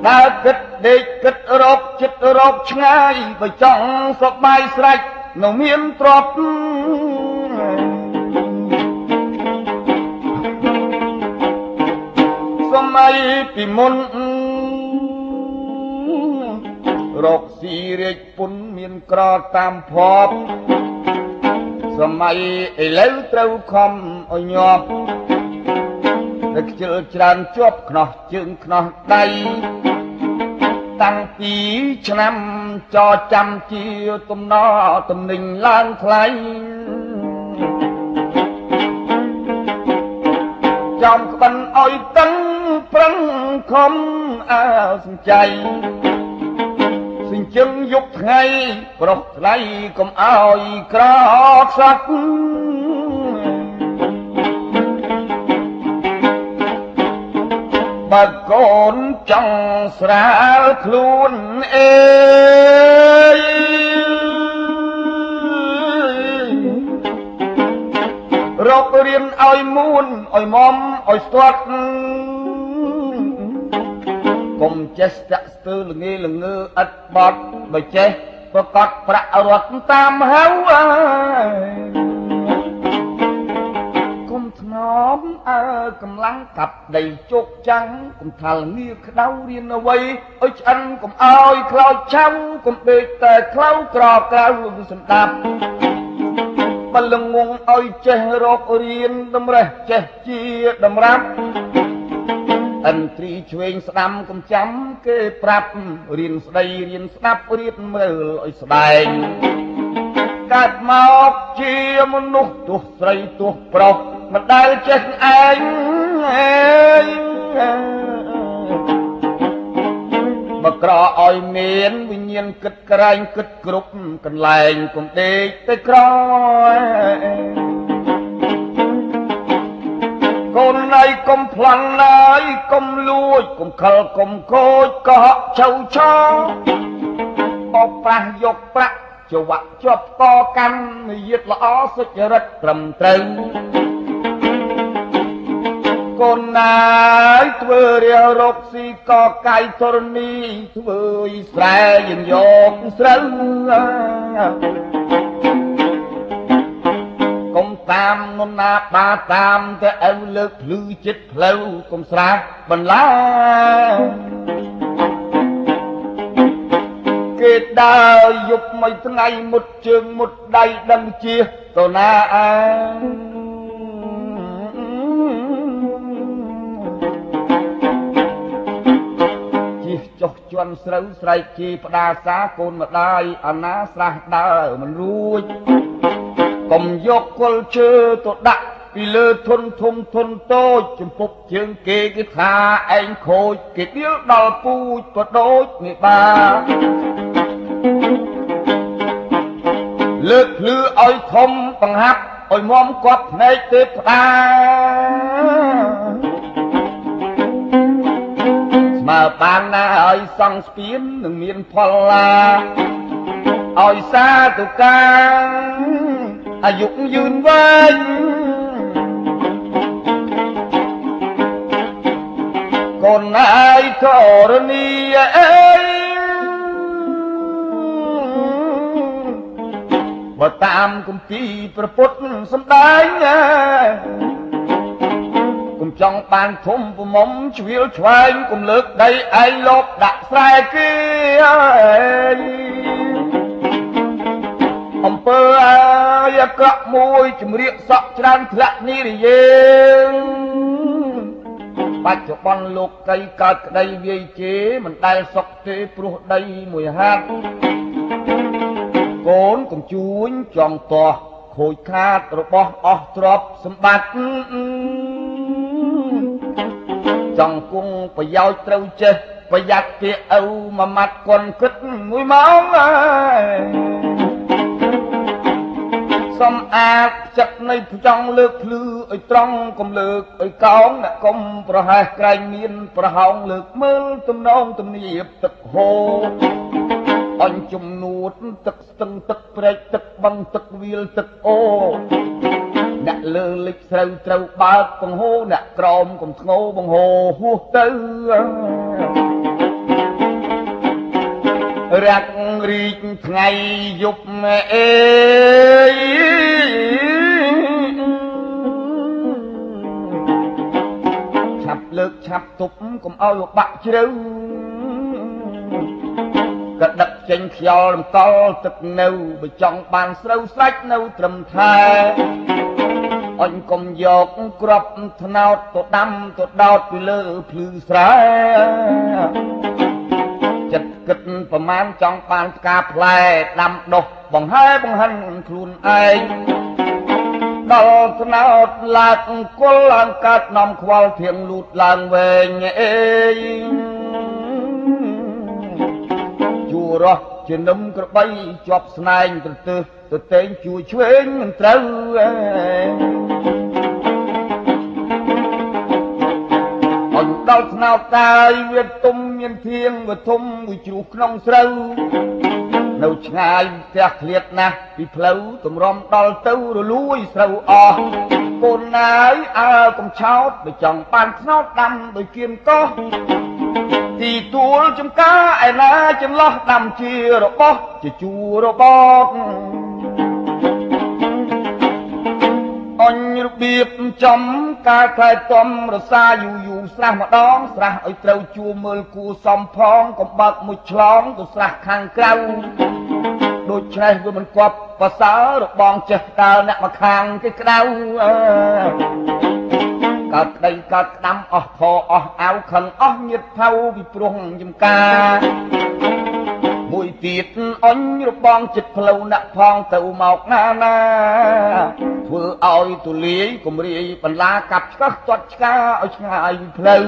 ដើរគិតដេកគិតរកចិត្តរកឆ្ងាយបើចង់សប្បាយស្រេចនៅមានទ្រព្យសម័យពីមុនរកស៊ីរាជពុនមានក្រតាមភពសម័យឥឡូវត្រូវខំឲ្យញាប់តែខ្ជិលច្រើនជាប់ខ្នោះជើងខ្នោះដៃតាំងពីឆ្នាំចចាំជាទំនើទំនិញឡើងថ្លៃចំក្បិនឲ្យតឹងប្រឹងខំអើសំចៃសិញ្ជឹងយប់ថ្ងៃប្រុសថ្លៃកុំឲ្យក្រខ្សត់បើកូនចង់ស្រាលខ្លួនអេរករៀនឲ្យមួនឲ្យមុំឲ្យស្ទាត់កុំចេះស្ទាក់ស្ទើរល្ងេល្ងើឥតបត់បើចេះប្រកាសប្រាក់រត់តាមហៅកុំធ្នមកម្លាំងកាប់ដីជោគចាំងកុំថាលងាក្តៅរៀនអ្វីឲ្យឆ្អិនកុំឲ្យខ្លោចឆៅកុំដេកតែក្លៅក្រក្រៅសម្ដាប់បលងងឲ្យចេះរករៀនតម្រេះចេះជាតម្រាប់អន្ត្រីឆ្វេងស្ដាំកុំចាំគេប្រាប់រៀនស្ដីរៀនស្ដាប់រៀនមើលឲ្យស្ដែងកើតមកជាមនុស្សទោះស្រីទោះប្រុសមិនដែលចេះឯងបើក្រឲ្យមានវិញ្ញាណគិតក្រែងគិតគ្រប់កន្លែងកុំដេកទៅក្រកូនណៃកុំប្លន់ណៃកុំលួចកុំខលកុំខូចកុហកឆៅឆោបោកប្រាស់យកប្រាក់ចវាក់ជាប់កកាន់និយាទល្អសុចរិតត្រឹមត្រូវកូនណាយធ្វើរាវរកស៊ីកកាយធរណីធ្វើយស្រែយំយកស្រូវកុំតាមនំណាបាតាមតែអើលើកភ្លឺចិត្តផ្លូវកុំស្រាបន្លាគេដើរយប់មួយថ្ងៃមុតជើងមុតដៃដឹងជាទៅណាចុះជន់ស្រូវស្រែកជាផ្ដាសាកូនម្ដាយអាណាស្រះដើរមិនរួចកុំយកគល់ឈើទៅដាក់ពីលើធុនធំធុនតូចចំពុកជើងគេថាឯងខូចគេដៀលដល់ពូជក៏ដូចនេះបាលើកភ្លឺឲ្យធំបង្ហាប់ឲ្យមុំគាត់ភ្នែកទេផ្ដាមើលបានណាឲ្យសង់ស្ពាននឹងមានផលឡាឲ្យសាទុកាអាយុយឺនវែងកូនណាយធរណីអើយបើតាមគម្ពីរព្រះពុទ្ធសម្ដែងកុំចង់បានធំប្រមុំជ្រៀលឆ្វែងកុំលើកដីឯងលបដាក់ស្រែគេអំពើអាយក្រក់មួយជំរាកសក់ច្រើនធ្លាក់នីរយេបច្ចុប្បន្នលោកកៃកើតក្តីវាយជេរមិនដែលសុខទេព្រោះដីមួយហាត់កូនកុំជួញចង់តោះខូចខាតរបស់អស់ទ្រព្យសម្បត្តិចង់គង់ប្រយោជន៍ត្រូវចេះប្រយ័ត្នពាក្យឪមួយម៉ាត់កុនគិតមួយម៉ោងសំអាតចិត្តនៃចង់លើកភ្លឺឲ្យត្រង់កុំលើកឲ្យកោងអ្នកកុំប្រហែសក្រែងមានប្រហោងលើកមើលទំនងទំនៀបទឹកហូរអញជំនួតទឹកស្ទឹងទឹកព្រែកទឹកបឹងទឹកវាលទឹកអូអ្នកលើលិចស្រូវត្រូវបើកបង្ហូរអ្នកក្រោមកុំធ្ងោបង្ហូរហួសទៅ រាក់រីកថ្ងៃយប់អេយឆាប់លើកឆាប់ទប់កុំឲ្យបាក់ជ្រៅក៏ដឹកចេញខ្យល់រំកល់ទឹកនៅបើចង់បានស្រូវស្រាច់នៅត្រឹមថែអញកុំយកក្របថ្នោតទៅដាំទៅដោតពីលើភ្លឺស្រែចិត្តគិតប្រមាណចង់បានផ្កាផ្លែដាំដុះបង្ហែបង្ហិនខ្លួនឯងដល់ថ្នោតឡាកគល់ឡើងកាត់នាំខ្វល់ធៀងលូតឡើងវែងអេយជួរោះជានឹមក្របីជាប់ស្នែងទៅទៅតេងជួយឆ្វេងមិនត្រូវអញដល់ថ្នោតតាយវាទុំមានធៀងវាធំមួយជ្រុះក្នុងស្រូវនៅឆ្ងាយផ្ទះឃ្លាតណាស់ពីផ្លូវទម្រាំដល់ទៅរលួយស្រូវអស់កូនណាយអើកំឆោតបើចង់បានថ្នោតដាំដោយគៀនកោះទីទួលចំការឯណាចន្លោះដាំជារបស់ជាជួររបស់អញរបៀបចំការខែតំរសាយូស្រះម្ដងស្រះឲ្យត្រូវជួមើលគូសំផងកំបើកមួយឆ្លងទៅស្រះខាងក្រៅដូច្នេះវាមិនគប់ប្រសើររបងចេះដើរអ្នកមកខាងគេក្តៅកើតក្តីកើតក្តាំអស់ខអស់អាវខឹងអស់ញាតផៅពីព្រោះចំការមួយទៀតអញរបងចិត្តផ្លូវដាក់ផងទៅមកណាធ្វើឲ្យទូលាយគំរាយបន្លាកាប់ឆ្កឹះទាត់ឆ្កាឲ្យឆ្ងាយផ្លូវ